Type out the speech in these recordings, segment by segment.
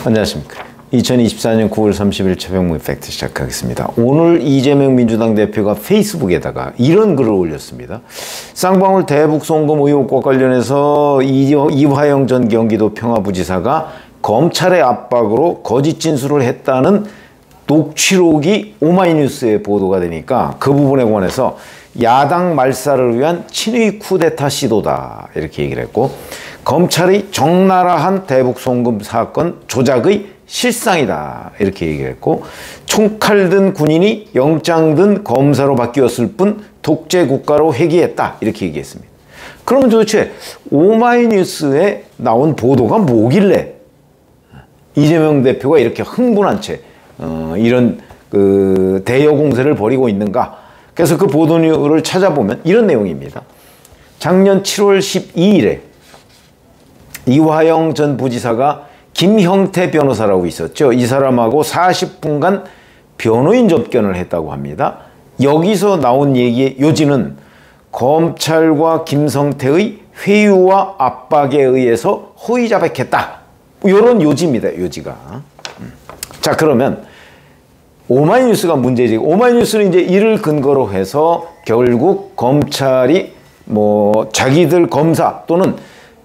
안녕하십니까. 2024년 9월 30일 최병무의 팩트 시작하겠습니다. 오늘 이재명 민주당 대표가 페이스북에다가 이런 글을 올렸습니다. 쌍방울 대북 송금 의혹과 관련해서 이화영 전 경기도 평화부지사가 검찰의 압박으로 거짓 진술을 했다는 녹취록이 오마이뉴스에 보도가 되니까 그 부분에 관해서 야당 말살을 위한 친위 쿠데타 시도다 이렇게 얘기를 했고, 검찰이 적나라한 대북 송금 사건 조작의 실상이다 이렇게 얘기를 했고, 총칼 든 군인이 영장 든 검사로 바뀌었을 뿐 독재 국가로 회귀했다 이렇게 얘기했습니다. 그러면 도대체 오마이뉴스에 나온 보도가 뭐길래 이재명 대표가 이렇게 흥분한 채 이런 대여 공세를 벌이고 있는가? 그래서 그 보도를 찾아보면 이런 내용입니다. 작년 7월 12일에 이화영 전 부지사가 김형태 변호사라고 있었죠. 이 사람하고 40분간 변호인 접견을 했다고 합니다. 여기서 나온 얘기의 요지는 검찰과 김성태의 회유와 압박에 의해서 허위 자백했다. 이런 요지입니다. 요지가. 자, 그러면 오마이뉴스가 문제지. 오마이뉴스는 이제 이를 근거로 해서 결국 검찰이 자기들 검사 또는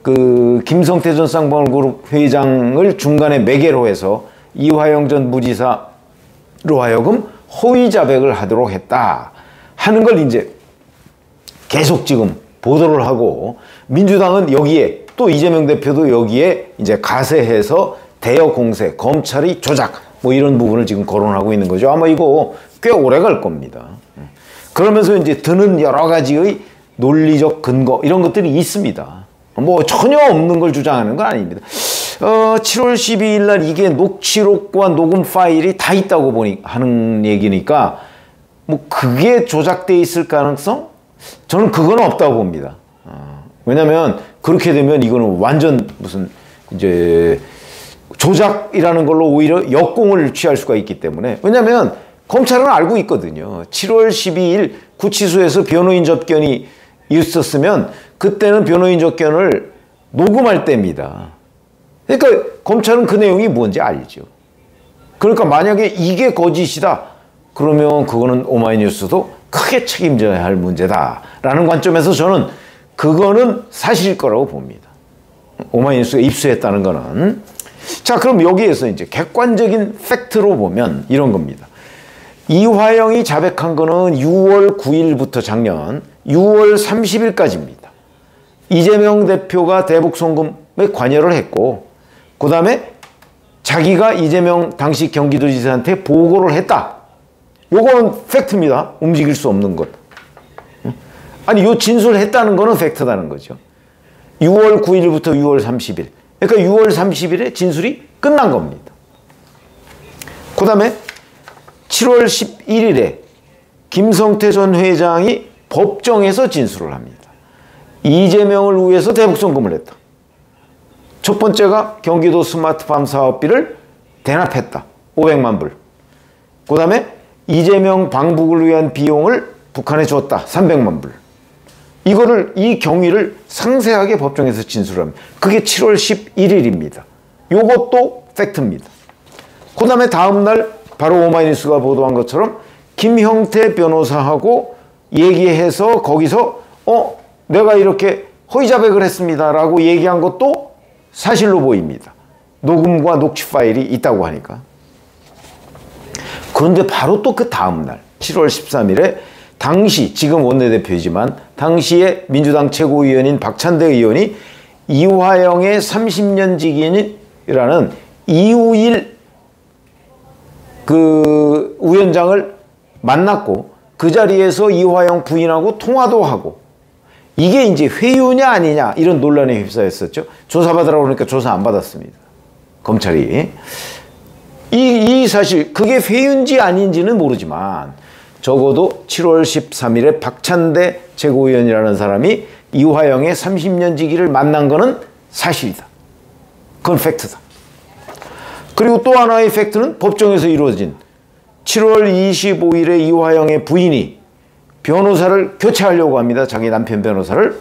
그 김성태 전 쌍방울그룹 회장을 중간에 매개로 해서 이화영 전 부지사로 하여금 허위 자백을 하도록 했다 하는 걸 이제 계속 지금 보도를 하고, 민주당은 여기에 또 이재명 대표도 여기에 이제 가세해서 대여 공세, 검찰이 조작 이런 부분을 지금 거론하고 있는 거죠. 아마 이거 꽤 오래 갈 겁니다. 그러면서 이제 드는 여러 가지의 논리적 근거 이런 것들이 있습니다. 전혀 없는 걸 주장하는 건 아닙니다. 7월 12일 날 이게 녹취록과 녹음 파일이 다 있다고 하는 얘기니까 그게 조작돼 있을 가능성? 저는 그건 없다고 봅니다. 왜냐면 그렇게 되면 이거는 완전 무슨 이제 조작이라는 걸로 오히려 역공을 취할 수가 있기 때문에, 왜냐면 검찰은 알고 있거든요. 7월 12일 구치소에서 변호인 접견이 있었으면 그때는 변호인 접견을 녹음할 때입니다. 그러니까 검찰은 그 내용이 뭔지 알죠. 그러니까 만약에 이게 거짓이다 그러면 그거는 오마이뉴스도 크게 책임져야 할 문제다라는 관점에서 저는 그거는 사실일 거라고 봅니다. 오마이뉴스가 입수했다는 거는. 자, 그럼 여기에서 이제 객관적인 팩트로 보면 이런 겁니다. 이화영이 자백한 거는 6월 9일부터 작년 6월 30일까지입니다. 이재명 대표가 대북 송금에 관여를 했고, 그 다음에 자기가 이재명 당시 경기도지사한테 보고를 했다. 요거는 팩트입니다. 움직일 수 없는 것. 아니, 요 진술했다는 거는 팩트다는 거죠. 6월 9일부터 6월 30일. 그러니까 6월 30일에 진술이 끝난 겁니다. 그 다음에 7월 11일에 김성태 전 회장이 법정에서 진술을 합니다. 이재명을 위해서 대북 송금을 했다. 첫 번째가 경기도 스마트팜 사업비를 대납했다. 500만 불. 그 다음에 이재명 방북을 위한 비용을 북한에 줬다. 300만 불. 이 경위를 상세하게 법정에서 진술합니다. 그게 7월 11일입니다. 요것도 팩트입니다. 그 다음에 다음날 바로 오마이뉴스가 보도한 것처럼 김형태 변호사하고 얘기해서 거기서 내가 이렇게 허위 자백을 했습니다 라고 얘기한 것도 사실로 보입니다. 녹음과 녹취 파일이 있다고 하니까. 그런데 바로 또 그 다음날 7월 13일에 당시 지금 원내대표이지만 당시에 민주당 최고위원인 박찬대 의원이 이화영의 30년 직인이라는 이우일 그 위원장을 만났고 그 자리에서 이화영 부인하고 통화도 하고, 이게 이제 회유냐 아니냐 이런 논란에 휩싸였었죠. 조사받으라고 그러니까 조사 안 받았습니다. 검찰이. 이 사실 그게 회유인지 아닌지는 모르지만 적어도 7월 13일에 박찬대 최고위원이라는 사람이 이화영의 30년 지기를 만난 거는 사실이다. 그건 팩트다. 그리고 또 하나의 팩트는 법정에서 이루어진 7월 25일에 이화영의 부인이 변호사를 교체하려고 합니다. 자기 남편 변호사를.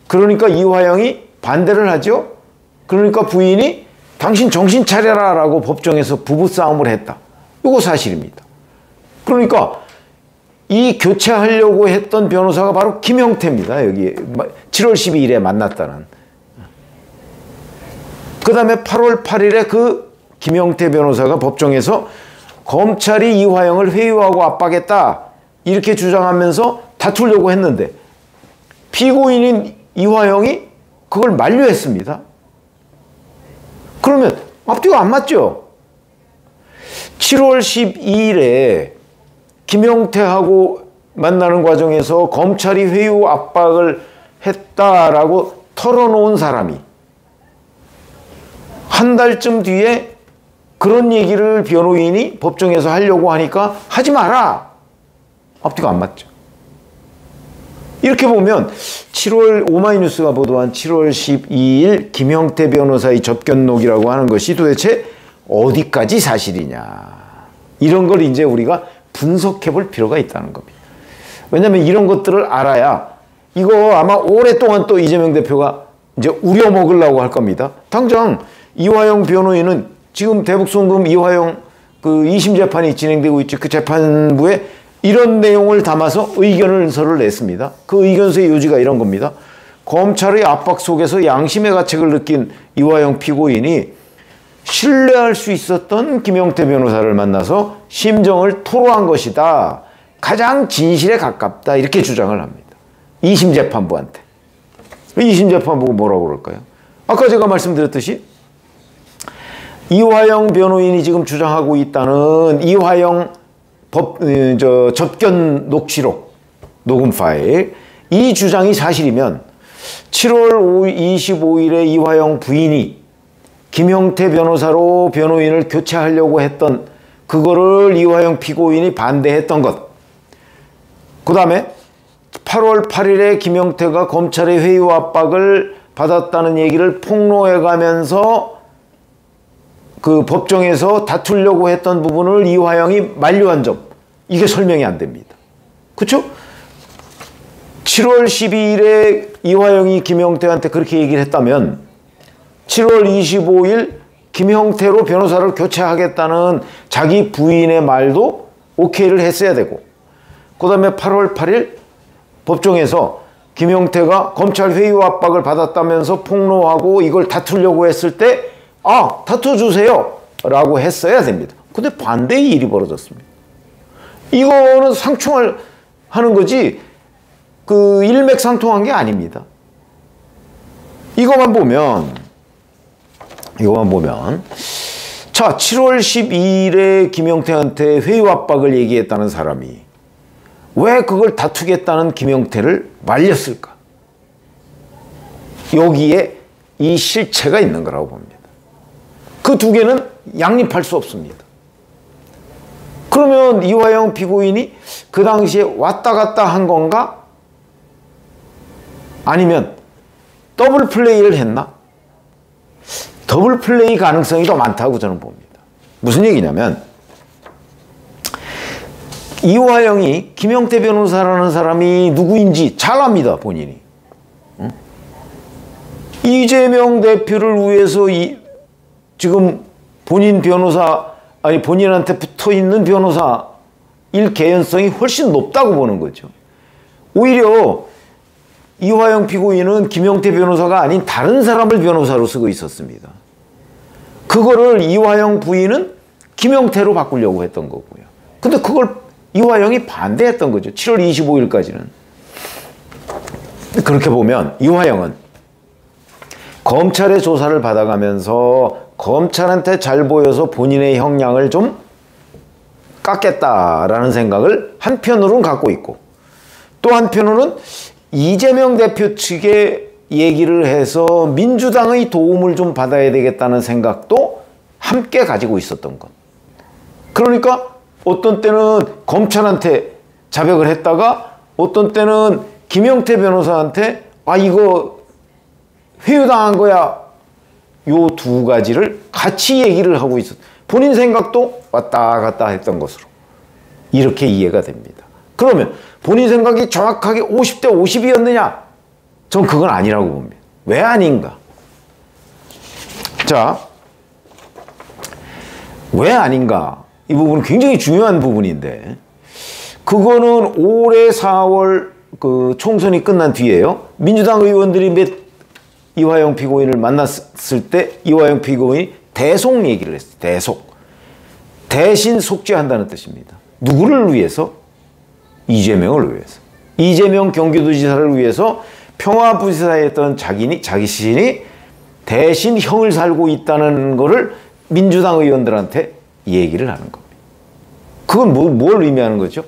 그러니까 이화영이 반대를 하죠. 그러니까 부인이 당신 정신 차려라 라고 법정에서 부부싸움을 했다. 이거 사실입니다. 그러니까 이 교체하려고 했던 변호사가 바로 김형태입니다. 여기 7월 12일에 만났다는. 그 다음에 8월 8일에 그 김형태 변호사가 법정에서 검찰이 이화영을 회유하고 압박했다 이렇게 주장하면서 다투려고 했는데 피고인인 이화영이 그걸 만류했습니다. 그러면 앞뒤가 안 맞죠? 7월 12일에 김형태하고 만나는 과정에서 검찰이 회유 압박을 했다라고 털어놓은 사람이 한 달쯤 뒤에 그런 얘기를 변호인이 법정에서 하려고 하니까 하지 마라. 앞뒤가 안 맞죠. 이렇게 보면 7월 오마이뉴스가 보도한 7월 12일 김형태 변호사의 접견록이라고 하는 것이 도대체 어디까지 사실이냐. 이런 걸 이제 우리가 분석해 볼 필요가 있다는 겁니다. 왜냐하면 이런 것들을 알아야 이거 아마 오랫동안 또 이재명 대표가 이제 우려먹으려고 할 겁니다. 당장 이화영 변호인은 지금 대북송금 이화영 그 2심 재판이 진행되고 있지. 그 재판부에 이런 내용을 담아서 의견서를 냈습니다. 그 의견서의 요지가 이런 겁니다. 검찰의 압박 속에서 양심의 가책을 느낀 이화영 피고인이 신뢰할 수 있었던 김형태 변호사를 만나서 심정을 토로한 것이다. 가장 진실에 가깝다. 이렇게 주장을 합니다. 2심 재판부한테. 2심 재판부가 뭐라고 그럴까요? 아까 제가 말씀드렸듯이 이화영 변호인이 지금 주장하고 있다는 이화영 접견 녹취록, 녹음 파일, 이 주장이 사실이면 7월 25일에 이화영 부인이 김형태 변호사로 변호인을 교체하려고 했던 그거를 이화영 피고인이 반대했던 것. 그 다음에 8월 8일에 김형태가 검찰의 회유 압박을 받았다는 얘기를 폭로해가면서 그 법정에서 다투려고 했던 부분을 이화영이 만류한 점. 이게 설명이 안 됩니다. 그렇죠? 7월 12일에 이화영이 김형태한테 그렇게 얘기를 했다면 7월 25일 김형태로 변호사를 교체하겠다는 자기 부인의 말도 오케이를 했어야 되고 그 다음에 8월 8일 법정에서 김형태가 검찰 회유 압박을 받았다면서 폭로하고 이걸 다투려고 했을 때 다투주세요 라고 했어야 됩니다. 근데 반대의 일이 벌어졌습니다. 이거는 상충을 하는 거지 그 일맥상통한 게 아닙니다. 이거만 보면 자 7월 12일에 김형태한테 회유 압박을 얘기했다는 사람이 왜 그걸 다투겠다는 김형태를 말렸을까? 여기에 이 실체가 있는 거라고 봅니다. 그 두 개는 양립할 수 없습니다. 그러면 이화영 피고인이 그 당시에 왔다 갔다 한 건가? 아니면 더블 플레이를 했나? 더블 플레이 가능성이 더 많다고 저는 봅니다. 무슨 얘기냐면 이화영이 김형태 변호사라는 사람이 누구인지 잘 압니다. 본인이. 이재명 대표를 위해서 지금 본인 변호사 본인한테 붙어있는 변호사일 개연성이 훨씬 높다고 보는 거죠. 오히려 이화영 피고인은 김형태 변호사가 아닌 다른 사람을 변호사로 쓰고 있었습니다. 그거를 이화영 부인은 김형태로 바꾸려고 했던 거고요. 근데 그걸 이화영이 반대했던 거죠. 7월 25일까지는. 그렇게 보면 이화영은 검찰의 조사를 받아가면서 검찰한테 잘 보여서 본인의 형량을 좀 깎겠다라는 생각을 한편으로는 갖고 있고 또 한편으로는 이재명 대표 측에 얘기를 해서 민주당의 도움을 좀 받아야 되겠다는 생각도 함께 가지고 있었던 것. 그러니까 어떤 때는 검찰한테 자백을 했다가 어떤 때는 김형태 변호사한테 이거 회유당한 거야. 요 두 가지를 같이 얘기를 하고 있었. 본인 생각도 왔다 갔다 했던 것으로 이렇게 이해가 됩니다. 그러면 본인 생각이 정확하게 50대 50이었느냐? 전 그건 아니라고 봅니다. 왜 아닌가? 자, 왜 아닌가? 이 부분은 굉장히 중요한 부분인데, 그거는 올해 4월 그 총선이 끝난 뒤에요. 민주당 의원들이 이화영 피고인을 만났을 때 이화영 피고인이 대속 얘기를 했어요. 대속. 대신 속죄한다는 뜻입니다. 누구를 위해서? 이재명을 위해서. 이재명 경기도지사를 위해서 평화부지사였던 자기 자신이 대신 형을 살고 있다는 것을 민주당 의원들한테 얘기를 하는 겁니다. 그건 뭘 의미하는 거죠?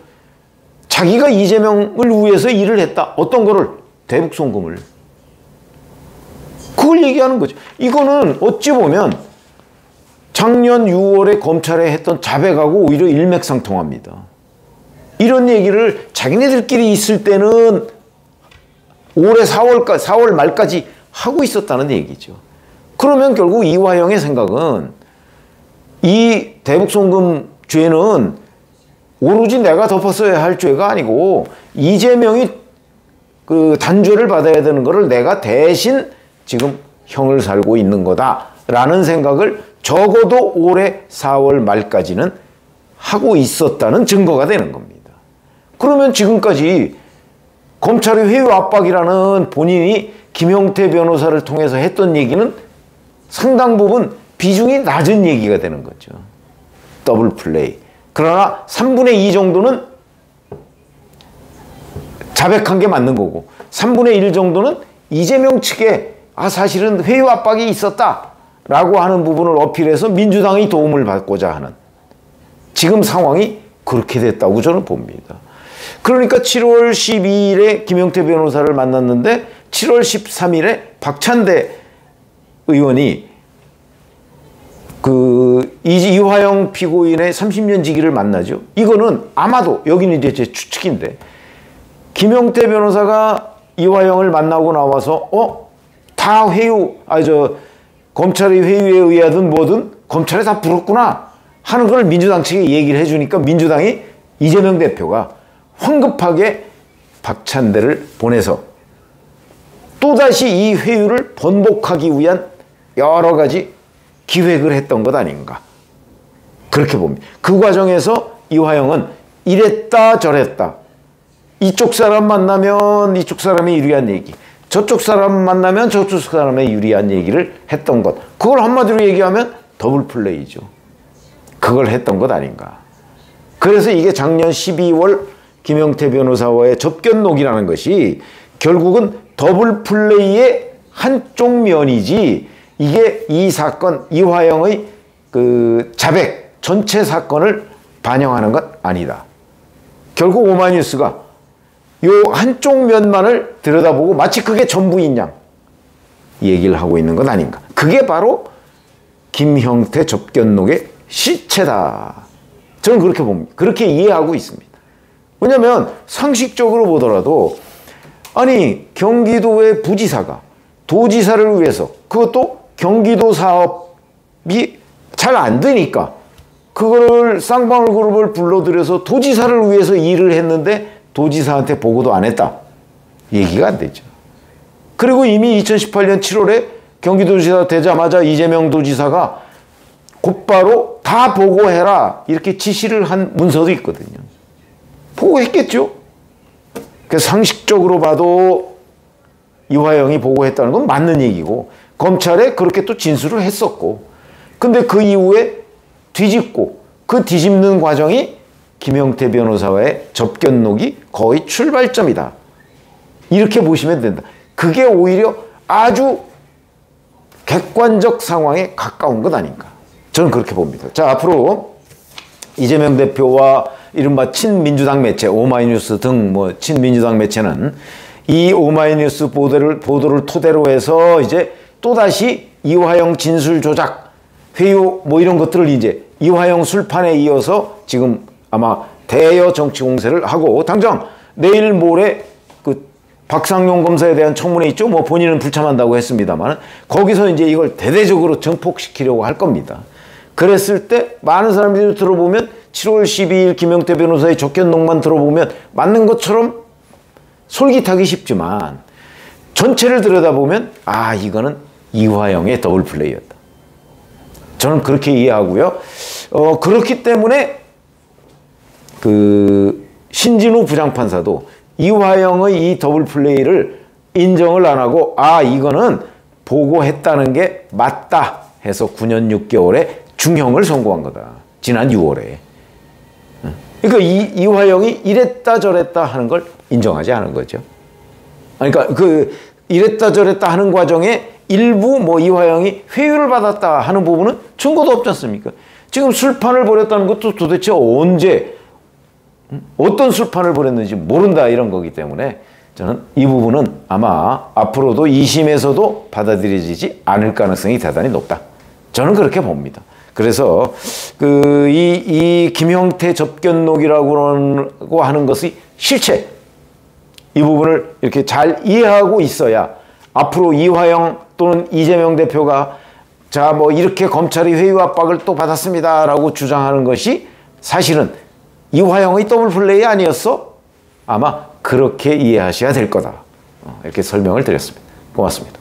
자기가 이재명을 위해서 일을 했다. 어떤 거를? 대북송금을. 그걸 얘기하는 거죠. 이거는 어찌 보면 작년 6월에 검찰에 했던 자백하고 오히려 일맥상통합니다. 이런 얘기를 자기네들끼리 있을 때는 올해 4월 말까지 하고 있었다는 얘기죠. 그러면 결국 이화영의 생각은 이 대북송금 죄는 오로지 내가 덮었어야 할 죄가 아니고 이재명이 그 단죄를 받아야 되는 거를 내가 대신 지금 형을 살고 있는 거다라는 생각을 적어도 올해 4월 말까지는 하고 있었다는 증거가 되는 겁니다. 그러면 지금까지 검찰의 회유 압박이라는 본인이 김형태 변호사를 통해서 했던 얘기는 상당 부분 비중이 낮은 얘기가 되는 거죠. 더블 플레이. 그러나 3분의 2 정도는 자백한 게 맞는 거고 3분의 1 정도는 이재명 측에 사실은 회유 압박이 있었다라고 하는 부분을 어필해서 민주당이 도움을 받고자 하는 지금 상황이 그렇게 됐다고 저는 봅니다. 그러니까 7월 12일에 김형태 변호사를 만났는데 7월 13일에 박찬대 의원이 그 이화영 피고인의 30년 지기를 만나죠. 이거는 아마도 여기는 이제 제 추측인데 김형태 변호사가 이화영을 만나고 나와서 다 검찰의 회유에 의하든 뭐든 검찰에 다 불었구나 하는 걸 민주당 측에 얘기를 해주니까 민주당이 이재명 대표가 황급하게 박찬대를 보내서 또다시 이 회유를 번복하기 위한 여러 가지 기획을 했던 것 아닌가 그렇게 봅니다. 그 과정에서 이화영은 이랬다 저랬다 이쪽 사람 만나면 이쪽 사람이 유리한 얘기 저쪽 사람 만나면 저쪽 사람의 유리한 얘기를 했던 것 그걸 한마디로 얘기하면 더블 플레이죠. 그걸 했던 것 아닌가. 그래서 이게 작년 12월 김형태 변호사와의 접견록이라는 것이 결국은 더블 플레이의 한쪽 면이지 이게 이 사건 이화영의 그 자백 전체 사건을 반영하는 것 아니다. 결국 오마이뉴스가 요 한쪽 면만을 들여다보고 마치 그게 전부인 양 얘기를 하고 있는 것 아닌가. 그게 바로 김형태 접견록의 실체다. 저는 그렇게 봅니다. 그렇게 이해하고 있습니다. 왜냐하면 상식적으로 보더라도 아니 경기도의 부지사가 도지사를 위해서 그것도 경기도 사업이 잘 안 되니까 그거를 쌍방울 그룹을 불러들여서 도지사를 위해서 일을 했는데 도지사한테 보고도 안 했다. 얘기가 안 되죠. 그리고 이미 2018년 7월에 경기도지사 되자마자 이재명 도지사가 곧바로 다 보고해라 이렇게 지시를 한 문서도 있거든요. 보고했겠죠. 그래서 상식적으로 봐도 이화영이 보고했다는 건 맞는 얘기고 검찰에 그렇게 또 진술을 했었고 근데 그 이후에 뒤집고 그 뒤집는 과정이 김형태 변호사와의 접견록이 거의 출발점이다. 이렇게 보시면 된다. 그게 오히려 아주 객관적 상황에 가까운 것 아닌가. 저는 그렇게 봅니다. 자, 앞으로 이재명 대표와 이른바 친민주당 매체, 오마이뉴스 등 뭐 친민주당 매체는 이 오마이뉴스 보도를 토대로 해서 이제 또다시 이화영 진술 조작, 회유 뭐 이런 것들을 이제 이화영 술판에 이어서 지금 아마 대여 정치 공세를 하고 당장 내일 모레 그 박상용 검사에 대한 청문회 있죠. 뭐 본인은 불참한다고 했습니다만 거기서 이제 이걸 대대적으로 증폭시키려고 할 겁니다. 그랬을 때 많은 사람들이 들어보면 7월 12일 김형태 변호사의 접견록만 들어보면 맞는 것처럼 솔깃하기 쉽지만 전체를 들여다보면 이거는 이화영의 더블 플레이였다. 저는 그렇게 이해하고요. 그렇기 때문에 그 신진우 부장판사도 이화영의 이 더블 플레이를 인정을 안 하고 이거는 보고했다는 게 맞다 해서 9년 6개월의 중형을 선고한 거다. 지난 6월에. 그러니까 이화영이 이랬다 저랬다 하는 걸 인정하지 않은 거죠. 그러니까 그 이랬다 저랬다 하는 과정에 일부 뭐 이화영이 회유를 받았다 하는 부분은 증거도 없지 않습니까? 지금 술판을 벌였다는 것도 도대체 언제 어떤 술판을 벌였는지 모른다 이런 거기 때문에 저는 이 부분은 아마 앞으로도 2심에서도 받아들여지지 않을 가능성이 대단히 높다. 저는 그렇게 봅니다. 그래서 이 김형태 접견록이라고 하는 것의 실체 이 부분을 이렇게 잘 이해하고 있어야 앞으로 이화영 또는 이재명 대표가 자 뭐 이렇게 검찰이 회유 압박을 또 받았습니다라고 주장하는 것이 사실은 이화영의 더블 플레이 아니었어? 아마 그렇게 이해하셔야 될 거다. 이렇게 설명을 드렸습니다. 고맙습니다.